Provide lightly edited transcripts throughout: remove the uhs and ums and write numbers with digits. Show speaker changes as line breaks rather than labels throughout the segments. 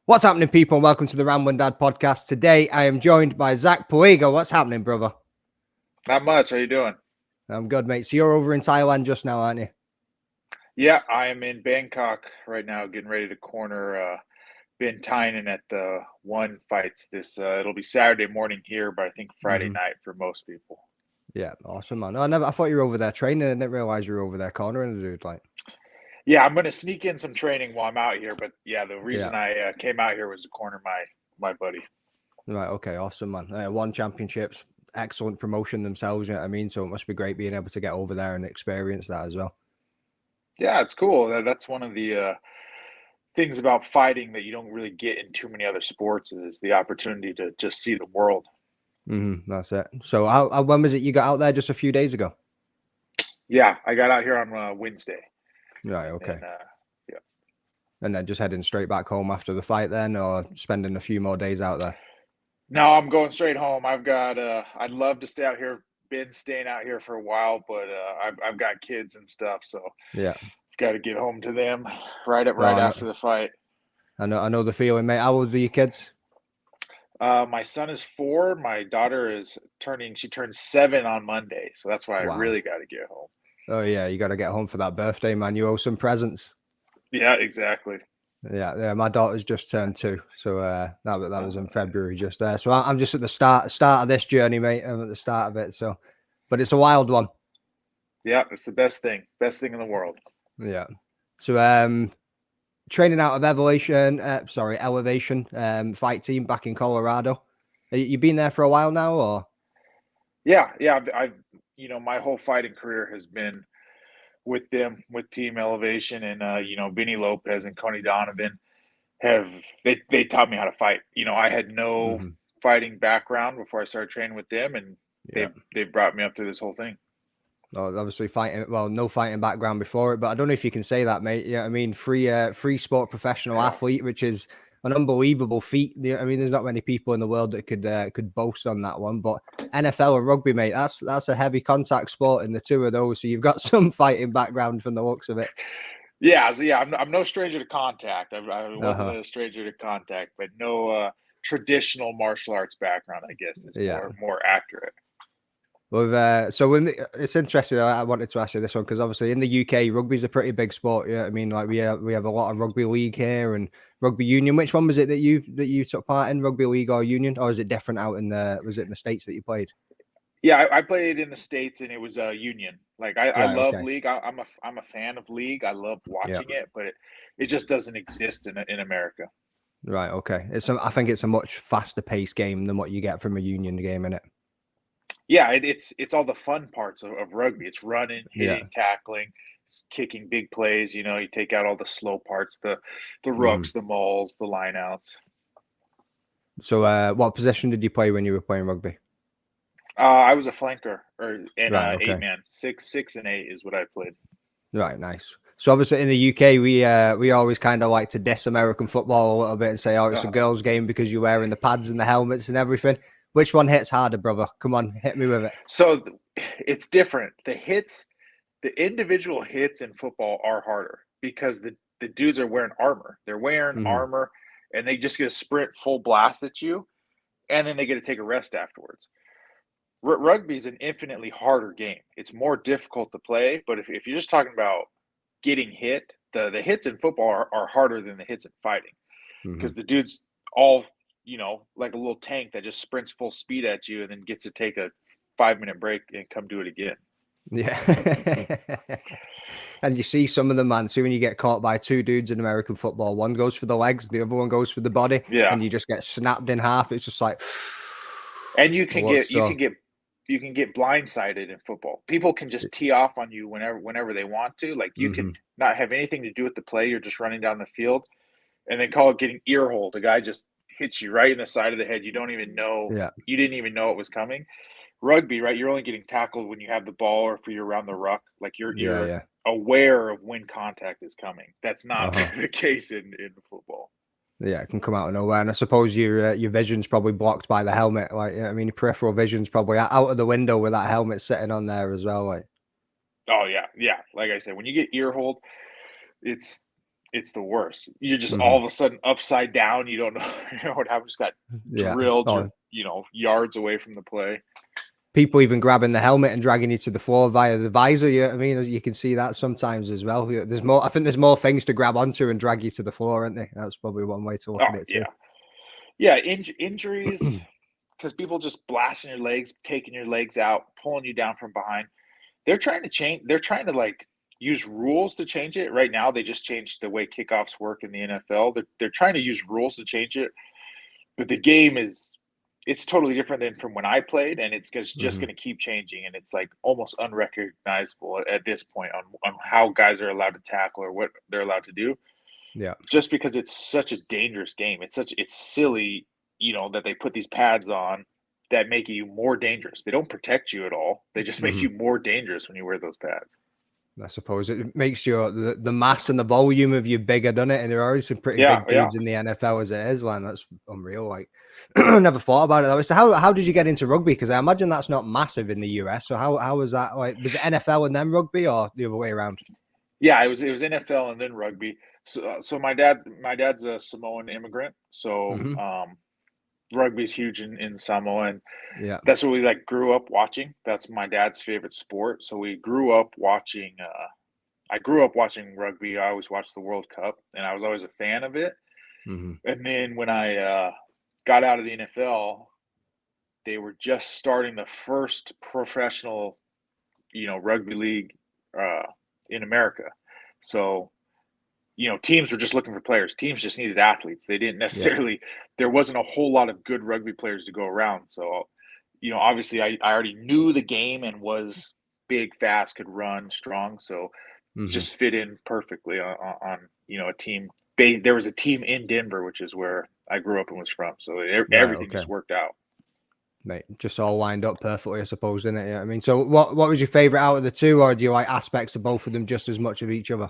What's happening, people? Welcome to the Ramblin' Dad podcast. Today, I am joined by Zac Pauga. What's happening, brother?
Not much. How you doing?
I'm good, mate. So you're over in Thailand just now, aren't you?
Yeah, I am in Bangkok right now, getting ready to corner Ben Tynan at the one fights. It'll be Saturday morning here, but I think Friday night for most people.
Yeah, awesome, man. I thought you were over there training. I didn't realize you were over there cornering the dude.
Yeah, I'm gonna sneak in some training while I'm out here, but yeah, the reason I came out here was to corner my buddy.
Right. Okay. Awesome, man. Won championships, excellent promotion themselves. You know what I mean? So it must be great being able to get over there and experience that as well.
Yeah, it's cool. That's one of the things about fighting that you don't really get in too many other sports is the opportunity to just see the world.
That's it. So when was it you got out there? Just a few days ago?
Yeah, I got out here on Wednesday.
Right. Okay.
And, yeah.
And then just heading straight back home after the fight then, or spending a few more days out there?
No, I'm going straight home. I've got I'd love to stay out here. Been staying out here for a while, but I've got kids and stuff, so
Yeah.
got to get home to them right
Oh,
after the fight.
I know the feeling, mate. How old are your kids?
My son is 4. My daughter is she turns 7 on Monday, so that's why I
Wow.
really got to get home.
Oh yeah, you got to get home for that birthday, man. You owe some presents.
Yeah, exactly.
Yeah. My daughter's just turned 2, so that was in February just there. So I'm just at the start of this journey, mate. I'm at the start of it. So, but it's a wild one.
Yeah, it's the best thing in the world.
Yeah. So training out of Elevation fight team back in Colorado. You been there for a while now, or?
Yeah. I've my whole fighting career has been with them, with Team Elevation, and Vinny Lopez and Coney Donovan they taught me how to fight. I had no fighting background before I started training with them, and they brought me up through this whole thing.
Well, obviously no fighting background before it, but I don't know if you can say that, mate. Yeah, I mean, free sport professional athlete, which is an unbelievable feat. I mean, there's not many people in the world that could boast on that one. But NFL and rugby, mate, that's a heavy contact sport in the two of those. So you've got some fighting background from the looks of it.
Yeah, so I'm no stranger to contact. I wasn't a stranger to contact, but no traditional martial arts background, I guess, is more accurate.
Well, it's interesting. I wanted to ask you this one because obviously in the UK, rugby's a pretty big sport. Yeah, I mean, like we have a lot of rugby league here and rugby union. Which one was it that you took part in, rugby league or union, or is it different out was it in the States that you played?
Yeah, I played in the States and it was a union. Like I love league. I'm a fan of league. I love watching it, but it just doesn't exist in America.
Right. Okay. I think it's a much faster paced game than what you get from a union game, isn't it?
Yeah, it's all the fun parts of rugby. It's running, hitting, tackling, kicking big plays. You take out all the slow parts, the rooks, the mauls, the lineouts.
So, what position did you play when you were playing rugby?
I was a flanker, or in
okay.
8-man, 6 and 8 is what I played.
Right, nice. So obviously in the UK, we always kind of like to diss American football a little bit and say, oh, it's a girls' game because you're wearing the pads and the helmets and everything. Which one hits harder, brother? Come on, hit me with it.
So it's different. The individual hits in football are harder because the dudes are wearing armor. They're wearing armor, and they just get a sprint full blast at you, and then they get to take a rest afterwards. Rugby is an infinitely harder game. It's more difficult to play, but if you're just talking about getting hit, the hits in football are harder than the hits in fighting because the dude's all like a little tank that just sprints full speed at you and then gets to take a 5-minute break and come do it again.
Yeah. And you see some of them, man. See when you get caught by 2 dudes in American football, one goes for the legs, the other one goes for the body, and you just get snapped in half. It's just like,
and you can get blindsided in football. People can just tee off on you whenever they want to. Like you can not have anything to do with the play. You're just running down the field, and they call it getting earholed. A guy just hits you right in the side of the head. You don't even know.
Yeah.
You didn't even know it was coming. Rugby, right? You're only getting tackled when you have the ball or if you're around the ruck. Like you're aware of when contact is coming. That's not the case in football.
Yeah, it can come out of nowhere, and I suppose your vision's probably blocked by the helmet. Like, I mean, your peripheral vision's probably out of the window with that helmet sitting on there as well. Like,
oh yeah. Like I said, when you get earholed, it's the worst. You're just all
Hmm.
of a sudden upside down. You don't know, you know what happened. Just got
Yeah.
drilled,
Oh,
yards away from the play.
people even grabbing the helmet and dragging you to the floor via the visor. Yeah, I mean, you can see that sometimes as well. Yeah, there's more. I think there's more things to grab onto and drag you to the floor, aren't there? That's probably one way to look
Oh
at it too.
yeah, yeah. Injuries because people just blasting your legs, taking your legs out, pulling you down from behind. They're trying to change. They're trying to like use rules to change it. Right now, they just changed the way kickoffs work in the NFL. They're trying to use rules to change it, but the game is it's totally different than from when I played, and it's just
Hmm.
going to keep changing, and it's like almost unrecognizable at this point on how guys are allowed to tackle or what they're allowed to do,
Yeah.
just because it's such a dangerous game. It's silly, that they put these pads on that make you more dangerous. They don't protect you at all. They just make
Hmm.
you more dangerous when you wear those pads.
I suppose it makes the mass and the volume of you bigger, doesn't it? And there are already some pretty
Yeah,
big
yeah.
dudes in the NFL as it is, man. That's unreal. Like, I never thought about it that way. So how did you get into rugby? Because I imagine that's not massive in the US. So how was that? Like, was it NFL and then rugby, or the other way around?
Yeah, it was NFL and then rugby. So my dad's a Samoan immigrant, so
Hmm.
rugby's huge in Samoa, and
Yeah.
that's what we like grew up watching. That's my dad's favorite sport. So we grew up watching. I grew up watching rugby. I always watched the World Cup, and I was always a fan of it.
Hmm.
And then when I got out of the NFL, they were just starting the first professional, rugby league uh, in America. So teams were just looking for players. Teams just needed athletes. They didn't
Yeah.
necessarily, there wasn't a whole lot of good rugby players to go around. So, obviously I already knew the game and was big, fast, could run, strong. So
Hmm.
just fit in perfectly on a team. There was a team in Denver, which is where I grew up and was from. So
Right.
everything
Okay.
just worked out.
Mate, just all lined up perfectly, I suppose, didn't it? Yeah. I mean, so what was your favorite out of the two, or do you like aspects of both of them just as much of each other?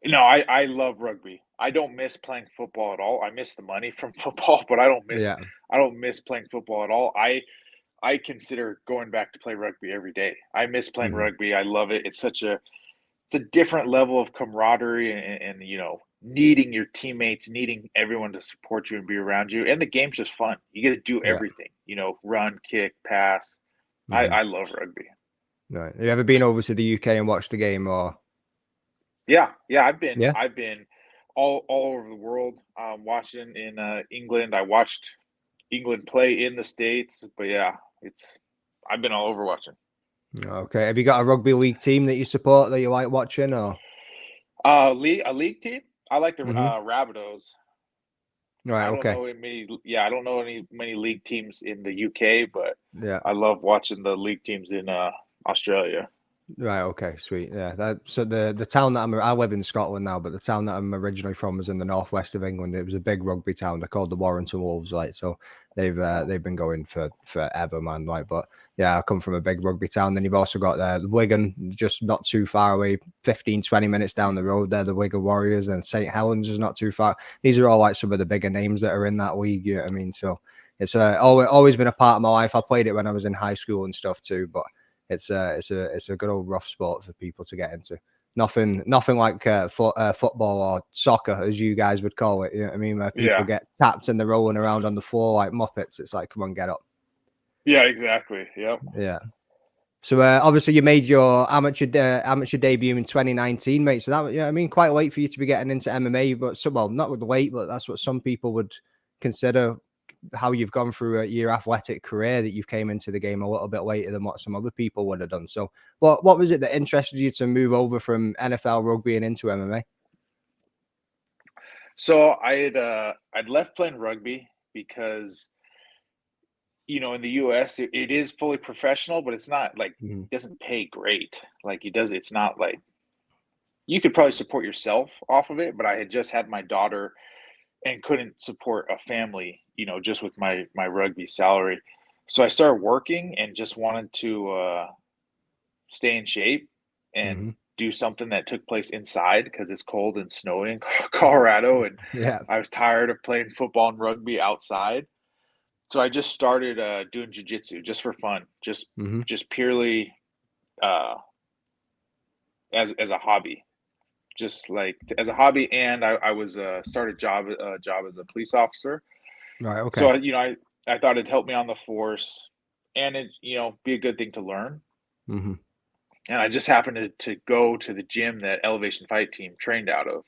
No, I love rugby. I don't miss playing football at all. I miss the money from football, but
Yeah.
I don't miss playing football at all. I consider going back to play rugby every day. I miss playing
Hmm.
rugby. I love it. It's a different level of camaraderie and needing your teammates, needing everyone to support you and be around you. And the game's just fun. You get to do
Yeah.
everything, run, kick, pass.
Hmm.
I love rugby.
Right. Have you ever been over to the UK and watched the game, or?
Yeah, yeah. I've been
Yeah.
I've been all over the world, watching in England. I watched England play in the States, but yeah, it's I've been all over watching.
Okay. Have you got a rugby league team that you support that you like watching, or?
A league team. I like the
Hmm.
Rabbitohs.
Right.
I don't
Okay.
know many. Yeah, I don't know any many league teams in the UK, but
Yeah.
I love watching the league teams in Australia.
Right. Okay. Sweet. Yeah. So the town that I live in Scotland now, but the town that I'm originally from was in the northwest of England. It was a big rugby town. They're called the Warrington Wolves. Like, so
Oh,
they've been going for forever, man. Like, but yeah, I come from a big rugby town. Then you've also got the Wigan, just not too far away, 15, 20 minutes down the road. They're the Wigan Warriors, and St Helens is not too far. These are all like some of the bigger names that are in that league. You know what I mean? So it's always been a part of my life. I played it when I was in high school and stuff too, but it's a good old rough sport for people to get into. Nothing like football or soccer, as you guys would call it. You know what I mean? Where people
yeah,
get tapped and they're rolling around on the floor like muppets. It's like, come on, get up.
yeah, exactly. Yep.
Yeah. So obviously you made your amateur debut in 2019, mate. So that, yeah, I mean, quite late for you to be getting into MMA, but well, not with late, but that's what some people would consider how you've gone through your athletic career, that you've came into the game a little bit later than what some other people would have done. So what was it that interested you to move over from NFL rugby and into MMA?
So I'd left playing rugby because in the US it is fully professional, but it's not like
Hmm.
it doesn't pay great. Like it does, it's not like you could probably support yourself off of it, but I had just had my daughter and couldn't support a family, just with my rugby salary. So I started working and just wanted to stay in shape and
Hmm.
do something that took place inside because it's cold and snowy in Colorado, and
Yeah.
I was tired of playing football and rugby outside. So I just started doing jujitsu just for fun, just
Hmm.
just purely uh, as a hobby. just like as a hobby, and I was started job as a police officer.
Right.
So
Okay.
I thought it'd help me on the force, and it be a good thing to learn.
Hmm.
And I just happened to go to the gym that Elevation Fight Team trained out of,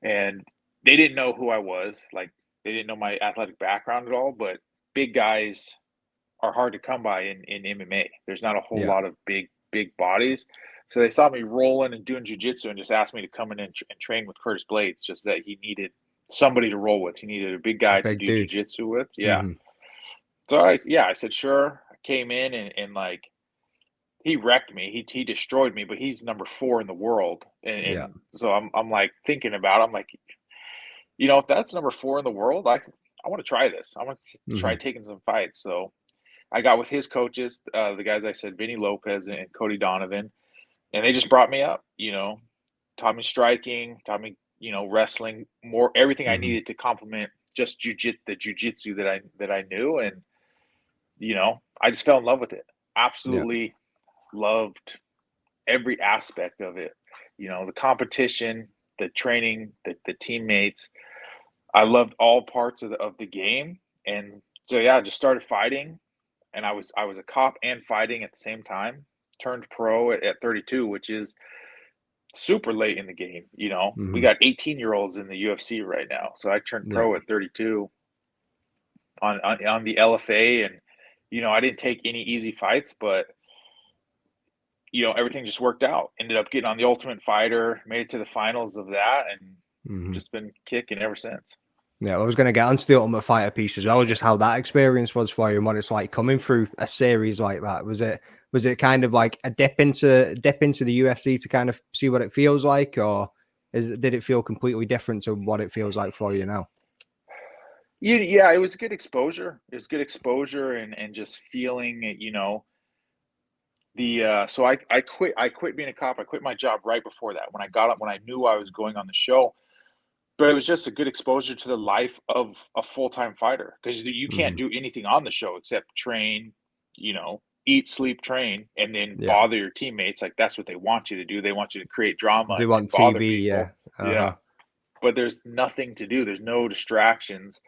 and they didn't know who I was. Like they didn't know my athletic background at all. But big guys are hard to come by in MMA. There's not a whole
Yeah.
lot of big bodies. So they saw me rolling and doing jujitsu and just asked me to come in and train with Curtis Blaydes, just that he needed somebody to roll with. He needed a big
A
guy to
big
do
dude.
jujitsu with. Yeah.
Hmm.
So I said, sure. I came in and like he wrecked me. He destroyed me, but he's number 4 in the world.
Yeah.
And so I'm like thinking about it. I'm like, if that's number 4 in the world, I want to try this. I want to try
Hmm.
taking some fights. So I got with his coaches, the guys I said, Vinny Lopez and Cody Donovan, and they just brought me up, taught me striking, taught me, wrestling, more everything I
Hmm.
needed to complement just the jujitsu that I knew, and I just fell in love with it.
Yeah.
Absolutely loved every aspect of it. The competition, the training, the teammates. I loved all parts of the game, and so yeah, I just started fighting, and I was a cop and fighting at the same time. Turned pro at 32, which is super late in the game. We
Hmm.
got 18-year-olds in the UFC right now, so I turned
Yeah.
pro at 32 on the LFA, and I didn't take any easy fights, but everything just worked out. Ended up getting on the Ultimate Fighter, made it to the finals of that, and
Hmm.
just been kicking ever since.
Yeah, I was going to get onto the Ultimate Fighter piece as well, just how that experience was for you and what it's like coming through a series like that. Was it kind of like a dip into the UFC to kind of see what it feels like, or did it feel completely different to what it feels like for you now?
Yeah, it was good exposure. It was good exposure and just feeling it, so I quit being a cop. I quit my job right before that when I got up when I knew I was going on the show. But it was just a good exposure to the life of a full-time fighter because you can't
Hmm.
do anything on the show except train, eat, sleep, train, and then
Yeah,
bother your teammates. Like that's what they want you to do. They want you to create drama
do
and
on
bother
TV,
people.
yeah.
Yeah.
Uh-huh.
But there's nothing to do. There's no distractions.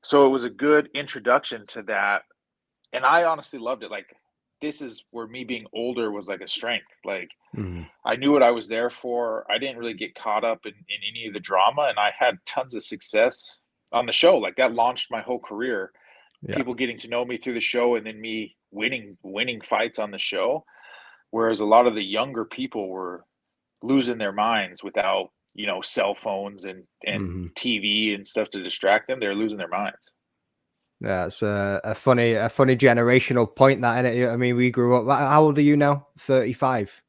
So it was a good introduction to that. And I honestly loved it. Like this is where me being older was like a strength. Like
Hmm.
I knew what I was there for. I didn't really get caught up in any of the drama, and I had tons of success on the show. Like that launched my whole career.
Yeah.
People getting to know me through the show, and then me winning fights on the show. Whereas a lot of the younger people were losing their minds without cell phones and
Hmm.
TV and stuff to distract them. They're losing their minds.
Yeah, it's a funny generational point that, innit? I mean, we grew up. How old are you now? 35.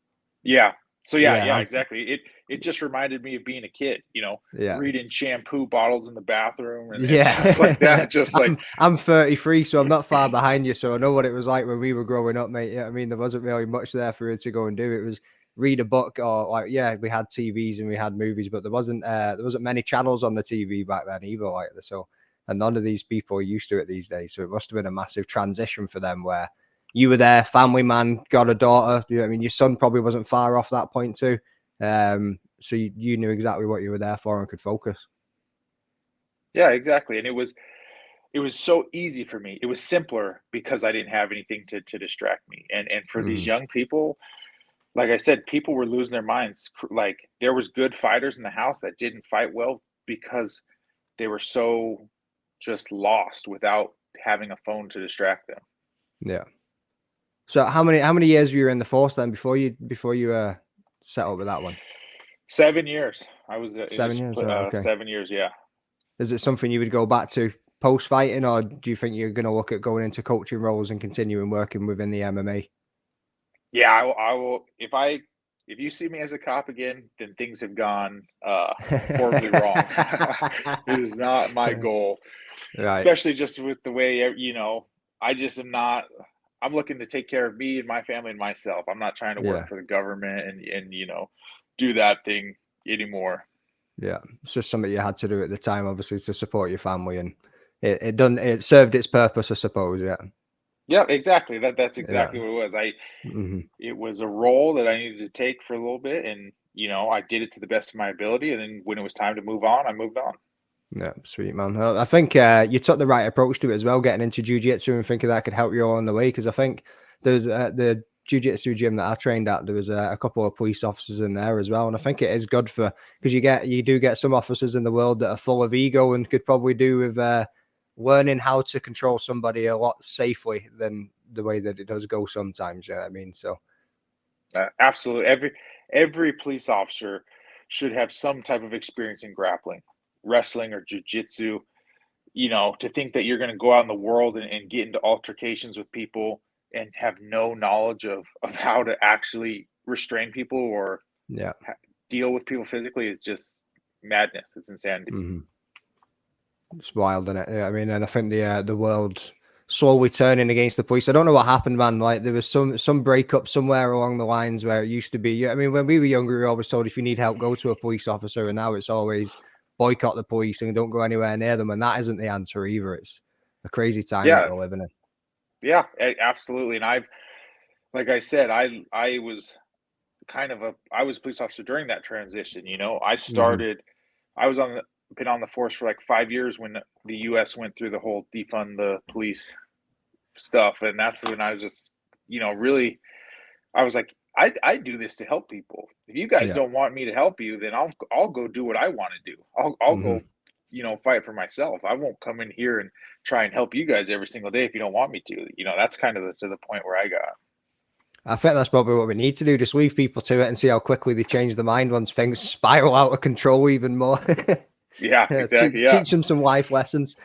Yeah. So
Yeah,
yeah, exactly. It just reminded me of being a kid,
yeah.
reading shampoo bottles in the bathroom and stuff like
Yeah,
that. Just like
I'm 33, so I'm not far behind you. So I know what it was like when we were growing up, mate. Yeah, I mean, there wasn't really much there for you to go and do. It was read a book, or like, yeah, we had TVs and we had movies, but there wasn't many channels on the TV back then either. Like so, and none of these people are used to it these days. So it must have been a massive transition for them, where you were there, family man, got a daughter. You know what I mean, your son probably wasn't far off that point too. So you knew exactly what you were there for and could focus.
yeah, exactly. And it was so easy for me. It was simpler because I didn't have anything to distract me. And for these
Hmm.
young people, like I said, people were losing their minds. Like there was good fighters in the house that didn't fight well because they were so just lost without having a phone to distract them.
Yeah. So how many years were you in the force then before you set up with that one?
7 years. I was it
7 years.
was
Right. Okay.
7 years. Yeah.
Is it something you would go back to post fighting, or do you think you're going to look at going into coaching roles and continuing working within the MMA?
Yeah, I will if you see me as a cop again, then things have gone horribly wrong. It is not my goal,
Right.
especially just with the way I just am not. I'm looking to take care of me and my family and myself. I'm not trying to work
Yeah.
for the government and do that thing anymore.
Yeah. It's just something you had to do at the time, obviously, to support your family, and it served its purpose, I suppose. Yeah.
Yeah, exactly. That's
Yeah.
exactly what it was.
Hmm.
It was a role that I needed to take for a little bit, and I did it to the best of my ability. And then when it was time to move on, I moved on.
Yeah, sweet, man. I think you took the right approach to it as well, getting into jiu-jitsu and thinking that could help you on the way. Because I think there's the jiu-jitsu gym that I trained at, there was a couple of police officers in there as well. And I think it is good because you do get some officers in the world that are full of ego and could probably do with learning how to control somebody a lot safely than the way that it does go sometimes. You know what I mean? So
Absolutely. Every police officer should have some type of experience in grappling, wrestling, or jujitsu. To think that you're going to go out in the world and get into altercations with people and have no knowledge of how to actually restrain people or
yeah,
deal with people physically is just madness. It's insanity.
It's wild, isn't it? Yeah, I mean, and I think the world slowly turning against the police. I don't know what happened, man. Like there was some breakup somewhere along the lines where it used to be. Yeah, I mean, when we were younger, we were always told if you need help, go to a police officer, and now it's always boycott the police and don't go anywhere near them. And that isn't the answer either. It's a crazy time that
Yeah,
we're living in.
yeah, absolutely. And like I said, I was I was a police officer during that transition. I was been on the force for like 5 years when the U.S. went through the whole defund the police stuff, and that's when I was just, really, I was like, I do this to help people. If you guys
Yeah.
don't want me to help you, then I'll go do what I want to do. I'll go, fight for myself. I won't come in here and try and help you guys every single day if you don't want me to. That's kind of to the point where I got.
I think that's probably what we need to do. Just leave people to it and see how quickly they change their mind once things spiral out of control even more.
Yeah, exactly. Yeah.
Teach them some life lessons.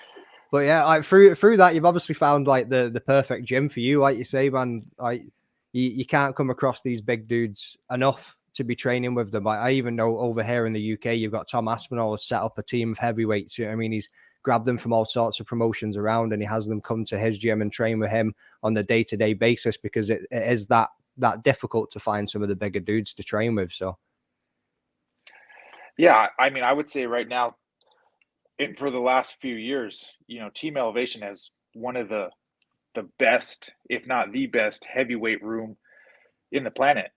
But yeah, like through that, you've obviously found like the perfect gym for you. Like you say, man, like you can't come across these big dudes enough to be training with them. I even know over here in the UK, you've got Tom Aspinall has set up a team of heavyweights. You know what I mean? He's grabbed them from all sorts of promotions around and he has them come to his gym and train with him on the day-to-day basis because it is that difficult to find some of the bigger dudes to train with. So
yeah, I mean, I would say right now, and for the last few years, Team Elevation has one of the best, if not the best, heavyweight room in the planet.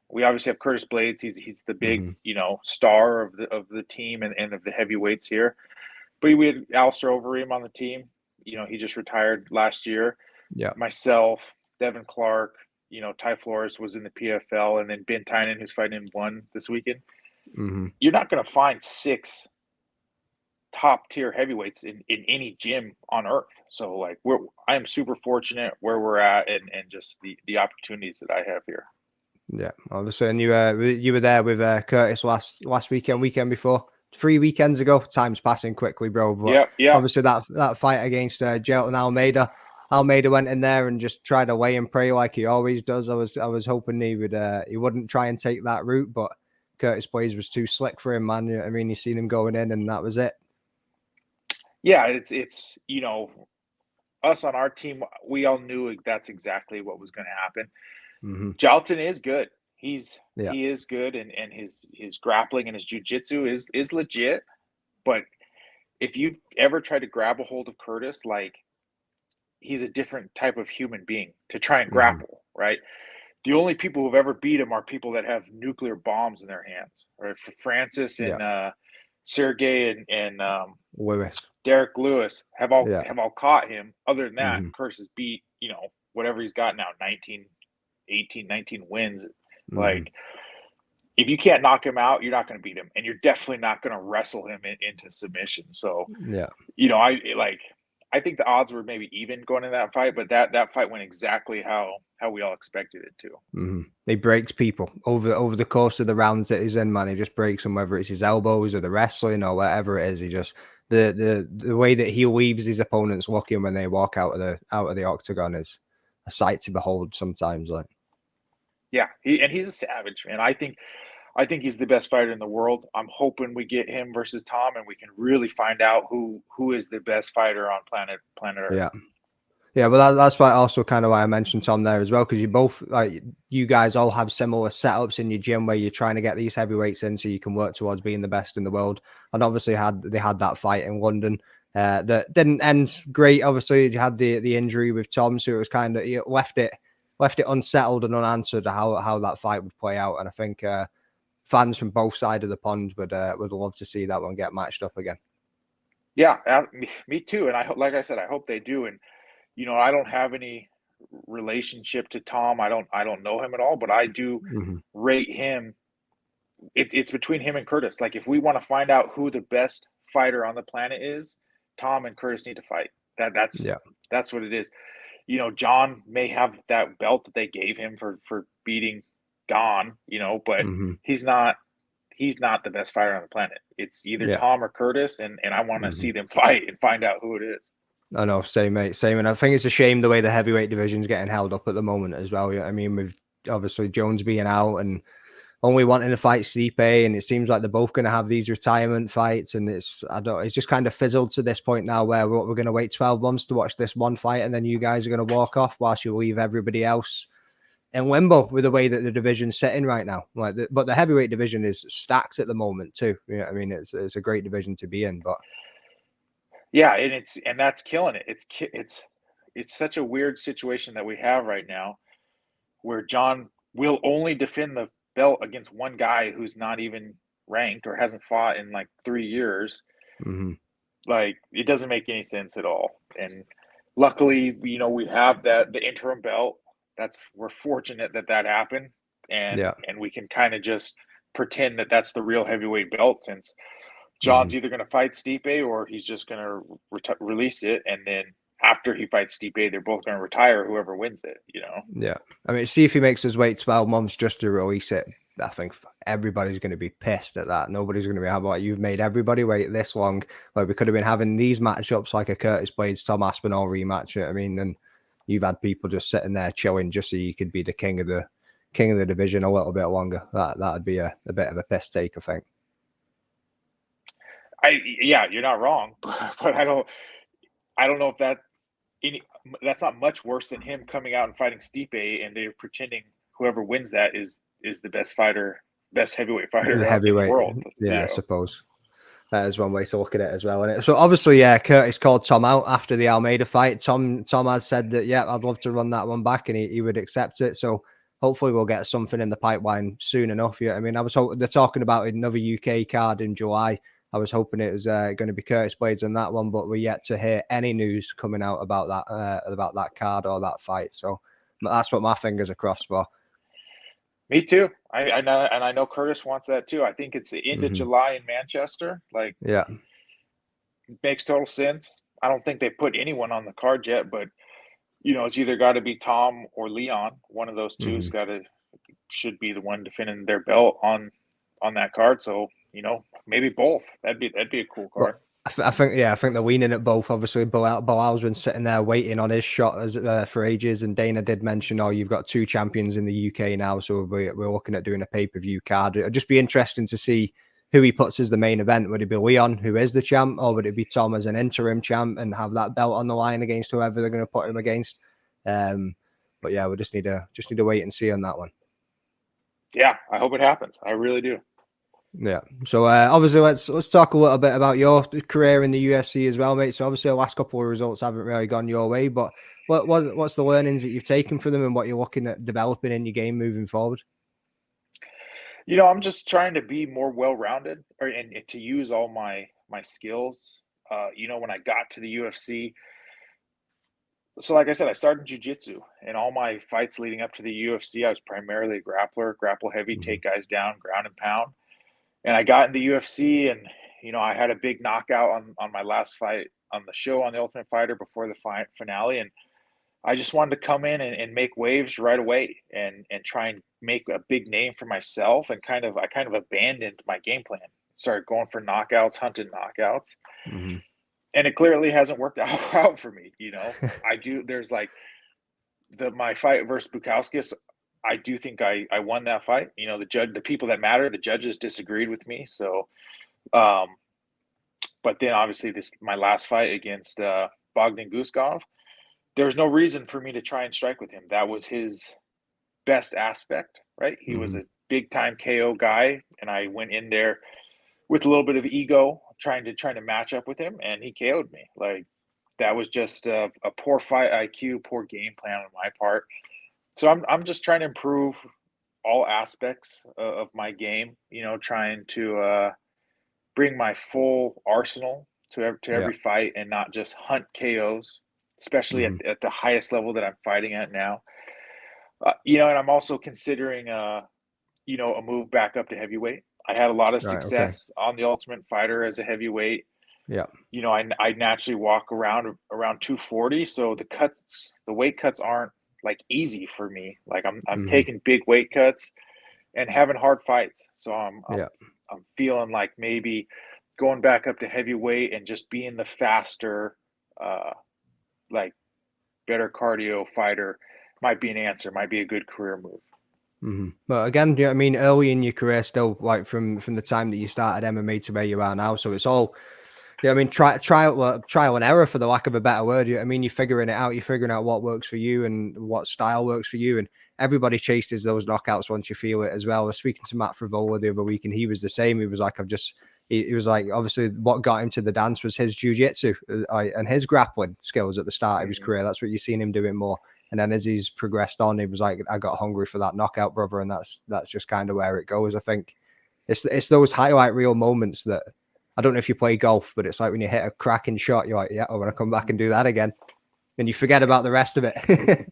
We obviously have Curtis Blaydes. He's the big, star of the team and of the heavyweights here. But we had Alistair Overeem on the team. He just retired last year.
Yeah.
Myself, Devin Clark, Ty Flores was in the PFL, and then Ben Tynan, who's fighting in one this weekend. You're not going to find 6 top tier heavyweights in any gym on earth. So like I am super fortunate where we're at and just the opportunities that I have here.
Yeah, obviously, and you were there with Curtis last weekend before, 3 weekends ago. Time's passing quickly, bro. But
yeah.
Obviously that fight against Jelton Almeida went in there and just tried to lay and pray like he always does. I was hoping he wouldn't try and take that route, but Curtis Blaydes was too slick for him, man. I mean, you seen him going in, and that was it.
Yeah, it's us on our team, we all knew that's exactly what was going to happen. Jelton is good. He is good, and his grappling and his jiu-jitsu is legit. But if you ever try to grab a hold of Curtis, like he's a different type of human being to try and grapple, right? The only people who've ever beat him are people that have nuclear bombs in their hands, right? For Francis and Sergey and
Lewis.
Derek Lewis have all caught him. Other than that, Curtis has beat, whatever he's got now, 19 wins. Like, if you can't knock him out, you're not going to beat him. And you're definitely not going to wrestle him into submission. So, I think the odds were maybe even going in that fight, but that fight went exactly how we all expected it to.
He breaks people over the course of the rounds that he's in, man. He just breaks them, whether it's his elbows or the wrestling or whatever it is. He just the way that he leaves his opponents looking when they walk out of the octagon is a sight to behold sometimes. Like,
yeah, he's a savage, man. I think he's the best fighter in the world. I'm hoping we get him versus Tom, and we can really find out who is the best fighter on planet Earth.
Yeah, well, that's why also kind of why I mentioned Tom there as well, because you guys all have similar setups in your gym where you're trying to get these heavyweights in so you can work towards being the best in the world. And obviously they had that fight in London that didn't end great. Obviously, you had the injury with Tom, so it was kind of left it unsettled and unanswered how that fight would play out. And I think fans from both sides of the pond would love to see that one get matched up again.
Yeah, me too. And like I said, I hope they do. And I don't have any relationship to Tom. I don't know him at all, but I do rate him. It's between him and Curtis. Like, if we want to find out who the best fighter on the planet is, Tom and Curtis need to fight. That's what it is. John may have that belt that they gave him for beating Gon, but he's not the best fighter on the planet. It's either Tom or Curtis, and I want to see them fight and find out who it is.
I know, same, mate, same. And I think it's a shame the way the heavyweight division's getting held up at the moment as well. I mean, with obviously Jones being out and only wanting to fight Stipe, and it seems like they're both going to have these retirement fights, and it's just kind of fizzled to this point now where we're going to wait 12 months to watch this one fight, and then you guys are going to walk off whilst you leave everybody else in limbo with the way that the division's sitting right now. But the heavyweight division is stacked at the moment too. I mean, it's a great division to be in, but
yeah, and that's killing it. It's such a weird situation that we have right now, where John will only defend the belt against one guy who's not even ranked or hasn't fought in like 3 years. Like, it doesn't make any sense at all. And luckily, we have the interim belt. We're fortunate that happened, and we can kind of just pretend that that's the real heavyweight belt, since John's either going to fight Stipe or he's just going to release it, and then after he fights Stipe, they're both going to retire, whoever wins it.
Yeah, I mean, see if he makes us wait 12 months just to release it. I think everybody's going to be pissed at that. Nobody's going to be how about you've made everybody wait this long, where we could have been having these matchups like a Curtis Blaydes Tom Aspinall rematch. I mean, and you've had people just sitting there chilling just so you could be the king of the division a little bit longer. That'd be a bit of a piss take, I think.
You're not wrong, but I don't know if that's not much worse than him coming out and fighting Stipe, and they're pretending whoever wins that is the best heavyweight fighter in the world.
Yeah, I suppose. That is one way to look at it as well. And so obviously, Curtis called Tom out after the Almeida fight. Tom has said that, I'd love to run that one back, and he would accept it. So hopefully we'll get something in the pipeline soon enough. I mean, they're talking about another UK card in July. I was hoping it was going to be Curtis Blaydes on that one, but we're yet to hear any news coming out about that card or that fight. So that's what my fingers are crossed for.
Me too. I know, and I know Curtis wants that too. I think it's the end of July in Manchester. Like,
it
makes total sense. I don't think they put anyone on the card yet, but it's either got to be Tom or Leon. One of those two should be the one defending their belt on that card. So maybe both. That'd be a cool card.
Well, I think they're leaning at both. Obviously, Bilal's been sitting there waiting on his shot for ages, and Dana did mention, you've got 2 champions in the UK now, so we're looking at doing a pay-per-view card. It'd just be interesting to see who he puts as the main event. Would it be Leon, who is the champ, or would it be Tom as an interim champ and have that belt on the line against whoever they're going to put him against? But yeah, we just need to wait and see on that one.
Yeah, I hope it happens. I really do.
Yeah. So obviously, let's talk a little bit about your career in the UFC as well, mate. So obviously, the last couple of results haven't really gone your way, but what's the learnings that you've taken from them, and what you're looking at developing in your game moving forward?
I'm just trying to be more well-rounded, and to use all my skills. When I got to the UFC, so like I said, I started jiu-jitsu, and all my fights leading up to the UFC, I was primarily a grappler, grapple heavy, take guys down, ground and pound. And I got in the UFC, and I had a big knockout on my last fight on the show on The Ultimate Fighter before the finale, and I just wanted to come in and make waves right away and try and make a big name for myself. And I kind of abandoned my game plan, started going for knockouts, hunting knockouts, and it clearly hasn't worked out for me. There's like my fight versus Bukowskis. I do think I won that fight. The people that matter, the judges disagreed with me. So, but then obviously my last fight against Bogdan Guskov, there's no reason for me to try and strike with him. That was his best aspect, right? He was a big time KO guy, and I went in there with a little bit of ego, trying to match up with him, and he KO'd me. Like, that was just a poor fight IQ, poor game plan on my part. So I'm just trying to improve all aspects of my game, trying to bring my full arsenal to
Yeah.
every fight and not just hunt KOs, especially
Hmm.
at the highest level that I'm fighting at now. And I'm also considering a move back up to heavyweight. I had a lot of
Right. Okay.
success on the Ultimate Fighter as a heavyweight.
Yeah.
I naturally walk around 240, so the weight cuts aren't like easy for me. Like I'm
Hmm.
taking big weight cuts and having hard fights. So
Yeah.
I'm feeling like maybe going back up to heavyweight and just being the faster, uh, like better cardio fighter might be an answer, might be a good career move.
Hmm. But again, you know what I mean, early in your career, still like from the time that you started MMA to where you are now, so it's all, yeah, I mean, trial and error, for the lack of a better word. I mean, you're figuring it out. You're figuring out what works for you and what style works for you. And everybody chases those knockouts once you feel it as well. I was speaking to Matt Frivola the other week, and he was the same. He was like, he was like, obviously, what got him to the dance was his jiu-jitsu and his grappling skills at the start of his
Mm-hmm.
career. That's what you've seen him doing more. And then as he's progressed on, he was like, I got hungry for that knockout, brother. And that's just kind of where it goes. I think it's those highlight reel moments that, I don't know if you play golf, but it's like when you hit a cracking shot, you're like, yeah, I want to come back and do that again. And you forget about the rest of it.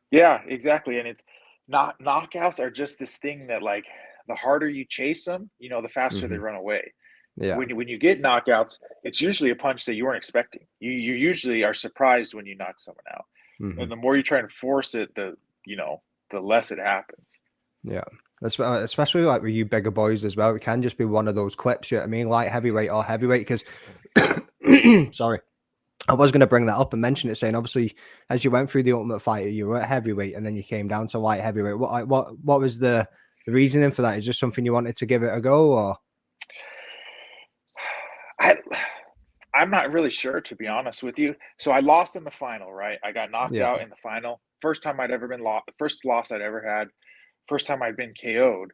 Yeah, exactly. And it's not knockouts are just this thing that like the harder you chase them, the faster they
Hmm.
run away.
Yeah.
When you get knockouts, it's usually a punch that you weren't expecting. You usually are surprised when you knock someone out.
Hmm.
And the more you try and force it, the less it happens.
Yeah. Especially like with you bigger boys as well. It can just be one of those clips. You know what I mean? Light heavyweight or heavyweight. Because, sorry, I was going to bring that up and mention it, saying obviously as you went through the Ultimate Fighter, you were at heavyweight and then you came down to light heavyweight. What was the reasoning for that? Is just something you wanted to give it a go, or?
I I'm not really sure, to be honest with you. So I lost in the final, right? I got knocked
Yeah.
out in the final. First time I'd ever been lost. First loss I'd ever had. First time I'd been KO'd.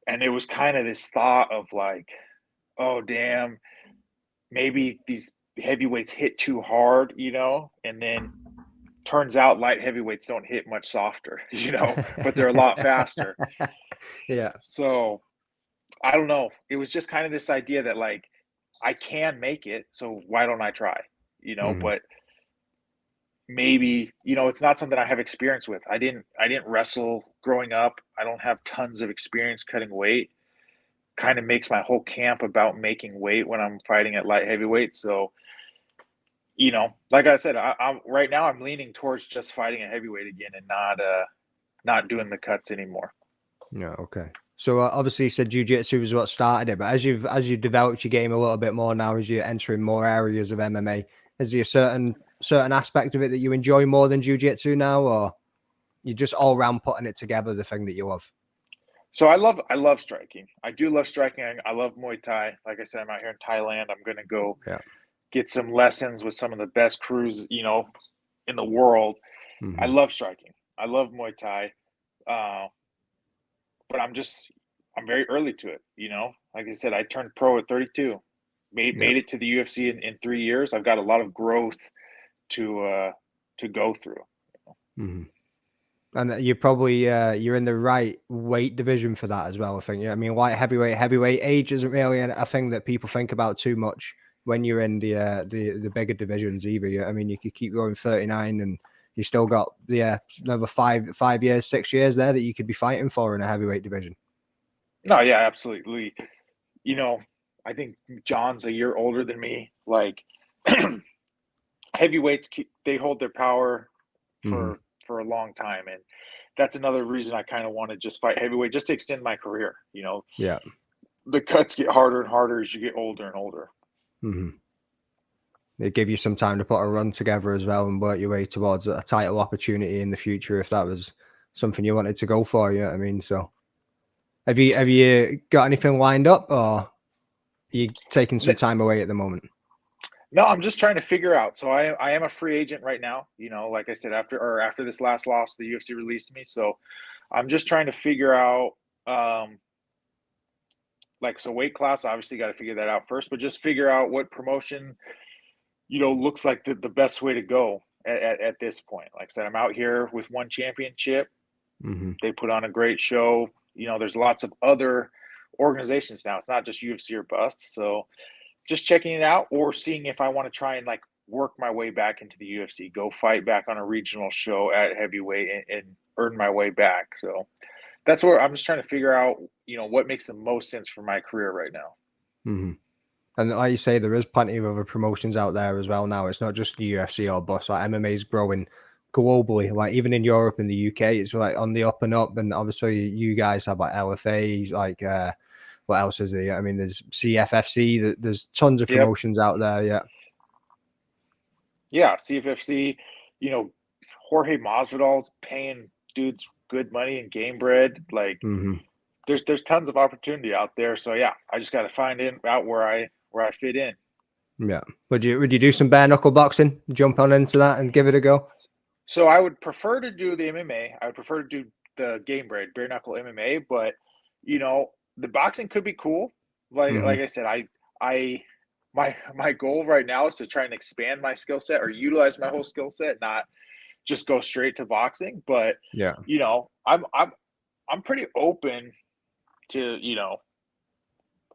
And it was kind of this thought of like, oh damn, maybe these heavyweights hit too hard, and then turns out light heavyweights don't hit much softer, but they're a lot faster.
Yeah.
So I don't know. It was just kind of this idea that like I can make it, so why don't I try?
Hmm.
But maybe, it's not something I have experience with. I didn't wrestle growing up. I don't have tons of experience cutting weight. Kind of makes my whole camp about making weight when I'm fighting at light heavyweight. So, like I said, I'm right now I'm leaning towards just fighting a heavyweight again and not doing the cuts anymore.
Yeah. Okay. So obviously you said jiu-jitsu was what started it, but as you've developed your game a little bit more now, as you're entering more areas of MMA, is there a certain aspect of it that you enjoy more than jiu-jitsu now, or you just all round putting it together the thing that you love?
So I love striking. I do love striking. I love Muay Thai. Like I said, I'm out here in Thailand. I'm gonna go
Yeah.
get some lessons with some of the best crews, in the world. I
Hmm.
love striking. I love Muay Thai. Uh, but I'm very early to it. Like I said, I turned pro at 32.
Yeah.
Made it to the UFC in 3 years. I've got a lot of growth to go through.
Hmm. And you're probably you're in the right weight division for that as well. I think. Yeah, I mean, light heavyweight age isn't really a thing that people think about too much when you're in the bigger divisions either. Yeah, I mean, you could keep going 39, and you still got another 5 years, 6 years there that you could be fighting for in a heavyweight division.
No, yeah, absolutely. You know, I think John's a year older than me. Like heavyweights, they hold their power
Hmm.
for a long time, and that's another reason I kind of want to just fight heavyweight, just to extend my career.
Yeah.
The cuts get harder and harder as you get older and older.
Hmm. It give you some time to put a run together as well and work your way towards a title opportunity in the future if that was something you wanted to go for. You know what I mean? So have you got anything lined up, or are you taking some time away at the moment?
No, I'm just trying to figure out. So I am a free agent right now. Like I said, after this last loss, the UFC released me. So I'm just trying to figure out, so weight class. Obviously, got to figure that out first. But just figure out what promotion looks like the best way to go at this point. Like I said, I'm out here with one championship. They put on a great show. There's lots of other organizations now. It's not just UFC or bust. So just checking it out or seeing if I want to try and like work my way back into the UFC, go fight back on a regional show at heavyweight and earn my way back. So that's where I'm just trying to figure out, what makes the most sense for my career right now.
And like you say, there is plenty of other promotions out there as well now. It's not just the UFC or bust. Like MMA is growing globally. Like even in Europe and the UK, it's like on the up and up. And obviously, you guys have like LFA. Like what else is there? I mean, there's CFFC. There's tons of promotions out there. Yeah.
Yeah, CFFC. Jorge Masvidal's paying dudes good money and game bread. Like there's tons of opportunity out there. So yeah, I just got to find out where I fit in.
Yeah. Would you do some bare knuckle boxing? Jump on into that and give it a go?
So I would prefer to do the MMA. I would prefer to do the game bread, bare knuckle MMA. But the boxing could be cool. Like I said, my goal right now is to try and expand my skill set or utilize my whole skill set, not just go straight to boxing. But
yeah,
I'm pretty open to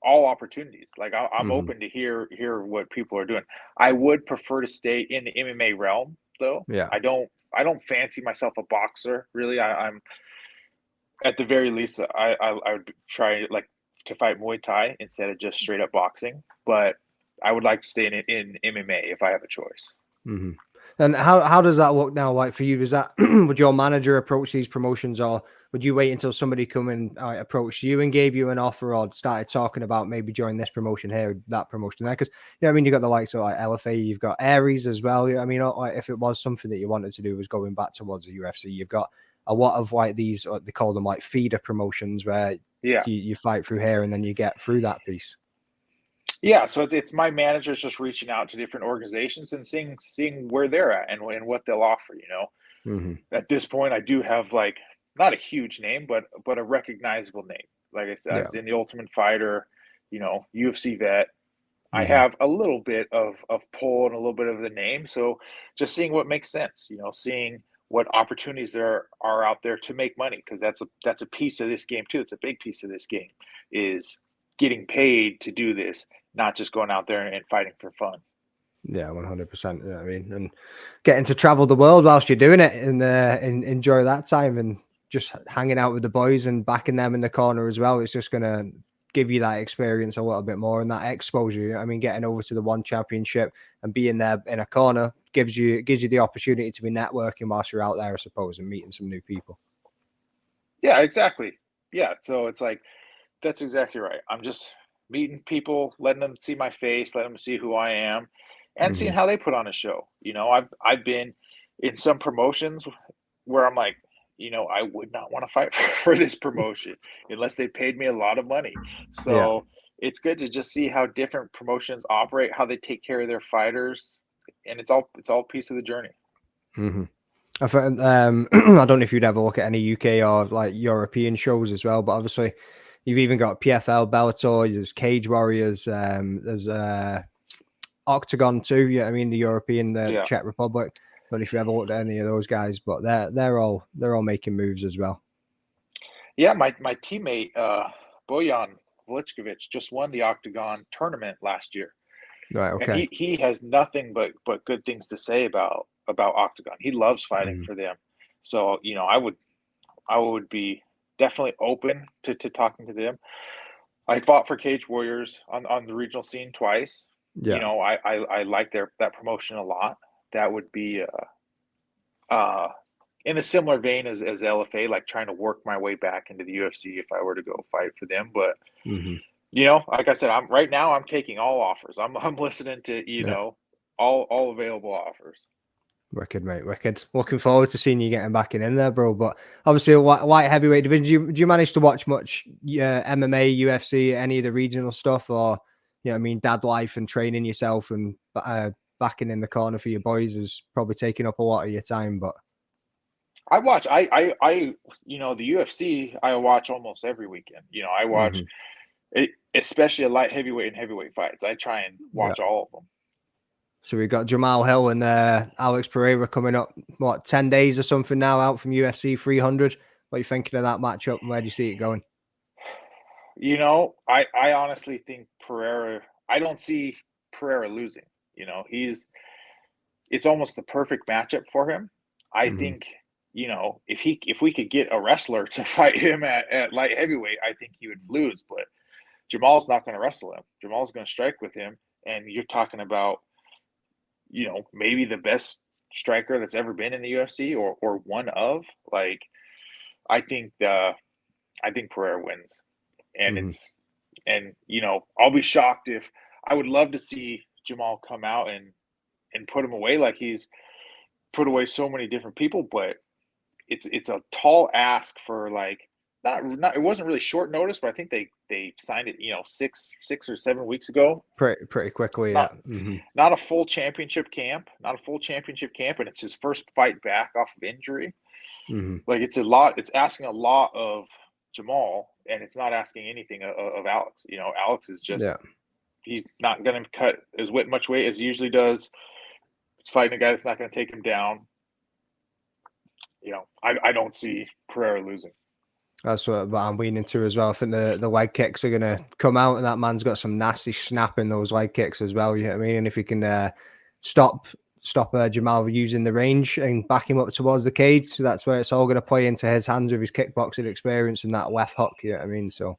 all opportunities. Like I'm open to hear what people are doing. I would prefer to stay in the MMA realm though.
Yeah,
I don't fancy myself a boxer really. I'm at the very least I would try like to fight Muay Thai instead of just straight up boxing. But I would like to stay in MMA if I have a choice.
And how does that work now? Like for you, is that would your manager approach these promotions, or would you wait until somebody come and approached you and gave you an offer, or started talking about maybe join this promotion here, that promotion there? Because I mean, you got the likes of like LFA, you've got Aries as well. I mean, like if it was something that you wanted to do was going back towards the UFC, you've got a lot of like these, they call them like feeder promotions, where you fight through here and then you get through that piece.
Yeah, so it's my managers just reaching out to different organizations and seeing where they're at and what they'll offer. At this point, I do have like not a huge name, but a recognizable name. Like I said, I was in the Ultimate Fighter, UFC vet. I have a little bit of pull and a little bit of the name. So just seeing what makes sense. Seeing what opportunities there are out there to make money, because that's a piece of this game too. It's a big piece of this game is getting paid to do this, not just going out there and fighting for fun.
Yeah, 100%. You know what I mean? And getting to travel the world whilst you're doing it and enjoy that time and just hanging out with the boys and backing them in the corner as well. It's just going to give you that experience a little bit more and that exposure. You know what I mean? Getting over to the one championship and being there in a corner gives you the opportunity to be networking whilst you're out there, I suppose, and meeting some new people.
Yeah, exactly. Yeah. So it's like, that's exactly right. I'm just meeting people, letting them see my face, letting them see who I am, and seeing how they put on a show. I've been in some promotions where I'm like, I would not want to fight for this promotion unless they paid me a lot of money. So it's good to just see how different promotions operate, how they take care of their fighters, and it's all a piece of the journey.
I don't know if you'd ever look at any UK or like European shows as well, but obviously you've even got PFL, Bellator, there's Cage Warriors, there's Octagon too. Yeah, I mean the European, the Czech Republic. I don't know if you ever looked at any of those guys, but they're all making moves as well.
Yeah, my teammate Bojan Velichkovic just won the Octagon tournament last year.
Right. Okay.
And he has nothing but good things to say about Octagon. He loves fighting for them. So I would be definitely open to talking to them. I fought for Cage Warriors on the regional scene twice.
Yeah.
I like that promotion a lot. That would be in a similar vein as LFA, like trying to work my way back into the UFC if I were to go fight for them. But like I said, I'm taking all offers. I'm listening to all available offers.
Wicked, mate. Wicked. Looking forward to seeing you getting back in there, bro. But obviously, light heavyweight division. Do you manage to watch much MMA, UFC, any of the regional stuff, or I mean, dad life and training yourself and backing in the corner for your boys is probably taking up a lot of your time. But
I watch. I the UFC. I watch almost every weekend. I watch it, especially a light heavyweight and heavyweight fights. I try and watch all of them.
So we've got Jamal Hill and Alex Pereira coming up, 10 days or something now out from UFC 300. What are you thinking of that matchup, and where do you see it going?
You know, I honestly think Pereira. I don't see Pereira losing. You know, it's almost the perfect matchup for him. I
Mm-hmm.
think, you know, if we could get a wrestler to fight him at light heavyweight, I think he would lose. But Jamal's not going to wrestle him. Jamal's going to strike with him, and you're talking about, you know, maybe the best striker that's ever been in the UFC, or one of. Like, I think I think Pereira wins, and
Mm-hmm.
it's and you know, I'll be shocked if I would love to see Jamal come out and put him away like he's put away so many different people, but it's a tall ask for, like, not it wasn't really short notice, but I think they signed it, you know, 6 or 7 weeks ago.
Pretty quickly, yeah.
Not
Mm-hmm.
not a full championship camp, not a full championship camp, and it's his first fight back off of injury.
Mm-hmm.
Like, it's a lot. It's asking a lot of Jamal, and it's not asking anything of Alex. You know, Alex is just
Yeah.
he's not going to cut as much weight as he usually does. He's fighting a guy that's not going to take him down. You know, I don't see Pereira losing.
That's what I'm leaning to as well. I think the leg kicks are going to come out, and that man's got some nasty snap in those leg kicks as well. You know what I mean? And if he can stop Jamal using the range and back him up towards the cage, so that's where it's all going to play into his hands with his kickboxing experience and that left hook. You know what I mean? So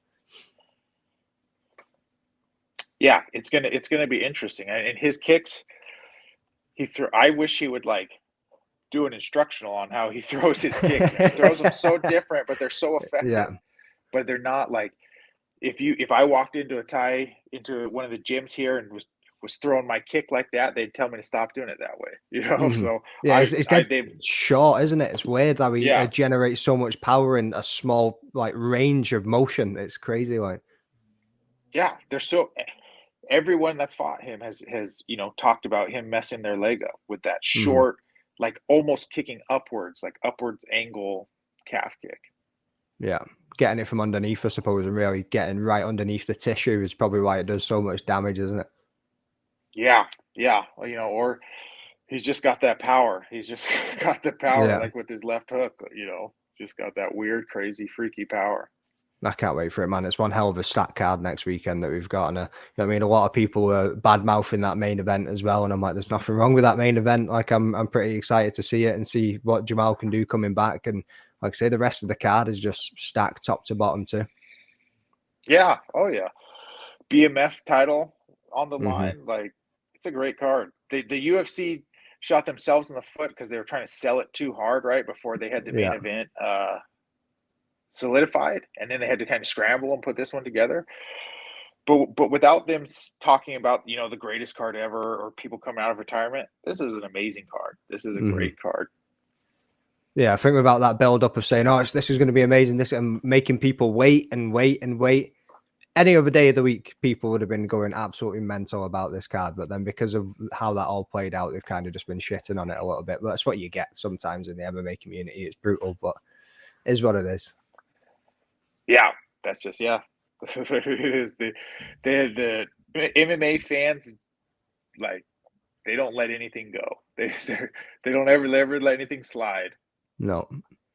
Yeah, it's gonna be interesting. And his kicks, I wish he would, like, do an instructional on how he throws his kicks. He throws them so different, but they're so
yeah.
effective. But they're not like, if I walked into one of the gyms here and was throwing my kick like that, they'd tell me to stop doing it that way. You know,
Mm-hmm.
so
Yeah, it's dead
they've
short, isn't it? It's weird how he
yeah,
generates so much power in a small like range of motion. It's crazy, like.
yeah, they're so. Everyone that's fought him has, you know, talked about him messing their leg up with that
Mm-hmm.
short, like almost kicking upwards, like upwards angle calf kick.
Yeah, getting it from underneath, I suppose, and really getting right underneath the tissue is probably why it does so much damage, isn't it?
Yeah, yeah, you know, or he's just got that power. He's just got the power,
Yeah,
like with his left hook. You know, just got that weird, crazy, freaky power.
I can't wait for it, man. It's one hell of a stat card next weekend that we've got, and you know what I mean, a lot of people were bad mouthing that main event as well, and I'm like, there's nothing wrong with that main event. Like, I'm pretty excited to see it and see what Jamal can do coming back, and like I say, the rest of the card is just stacked top to bottom too.
Yeah, oh yeah, BMF title on the
Mm-hmm.
line. Like, it's a great card. The UFC shot themselves in the foot because they were trying to sell it too hard right before they had the main
Yeah.
event solidified, and then they had to kind of scramble and put this one together. But without them talking about, you know, the greatest card ever or people coming out of retirement, this is an amazing card. This is a
Mm-hmm.
great card.
Yeah, I think without that build up of saying, "Oh, this is going to be amazing," this and making people wait and wait and wait. Any other day of the week, people would have been going absolutely mental about this card. But then, because of how that all played out, they've kind of just been shitting on it a little bit. But that's what you get sometimes in the MMA community. It's brutal, but it is what it is.
Yeah, that's just it is the MMA fans, like, they don't let anything go. They don't ever let anything slide.
No,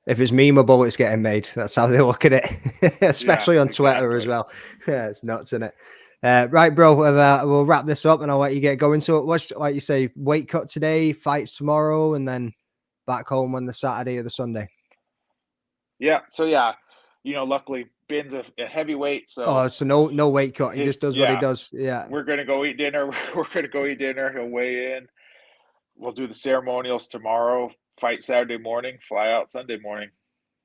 if it's memeable, it's getting made. That's how they look at it,
Yeah,
especially on Twitter as
exactly.
well. Yeah, it's nuts, isn't it? Right, bro. We'll wrap this up, and I'll let you get going. So, what's like you say, weight cut today, fights tomorrow, and then back home on the Saturday or the Sunday.
Yeah. So yeah, you know, luckily Ben's a heavyweight, so
Oh, so no weight cut. He just does what he
yeah,
does. Yeah,
we're gonna go eat dinner. We're gonna go eat dinner. He'll weigh in. We'll do the ceremonials tomorrow. Fight Saturday morning. Fly out Sunday morning.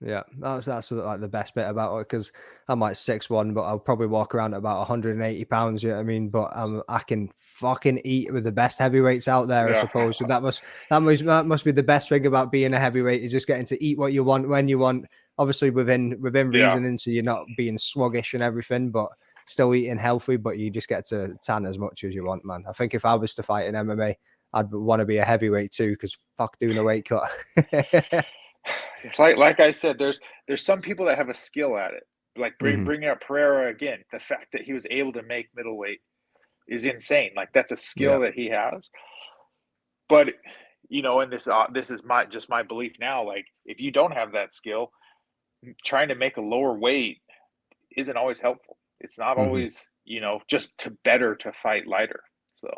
yeah. That's like the best bit about it because I'm like 6'1", but I'll probably walk around at about 180 pounds. You know what I mean? But I can fucking eat with the best heavyweights out there, I
Yeah.
suppose. So that must be the best thing about being a heavyweight is just getting to eat what you want when you want. Obviously within
Yeah.
reasoning, so you're not being sluggish and everything, but still eating healthy. But you just get to tan as much as you want, man. I think if I was to fight in MMA, I'd want to be a heavyweight too, because fuck doing a weight cut.
Like I said, there's some people that have a skill at it. Like,
Hmm.
bringing up Pereira again, the fact that he was able to make middleweight is insane. Like, that's a skill
Yeah.
that he has. But, you know, and this is my belief now. Like, if you don't have that skill, trying to make a lower weight isn't always helpful. It's not always, you know, just to fight lighter. So,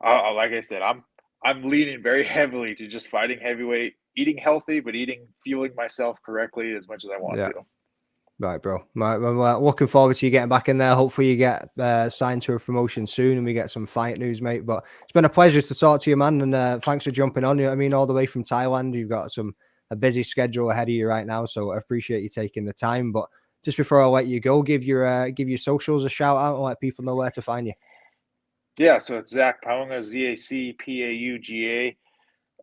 like I said, I'm leaning very heavily to just fighting heavyweight, eating healthy, but fueling myself correctly as much as I want to.
Right, bro. Well, looking forward to you getting back in there. Hopefully you get signed to a promotion soon and we get some fight news, mate. But it's been a pleasure to talk to you, man. And thanks for jumping on. You know what I mean? All the way from Thailand. You've got a busy schedule ahead of you right now. So I appreciate you taking the time. But just before I let you go, give your socials a shout out and let people know where to find you.
Yeah, so it's Zac Pauga, ZACPAUGA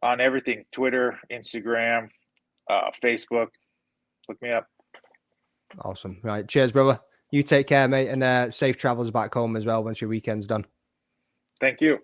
on everything: Twitter, Instagram, Facebook. Look me up.
Awesome. Right. Cheers, brother. You take care, mate, and safe travels back home as well once your weekend's done.
Thank you.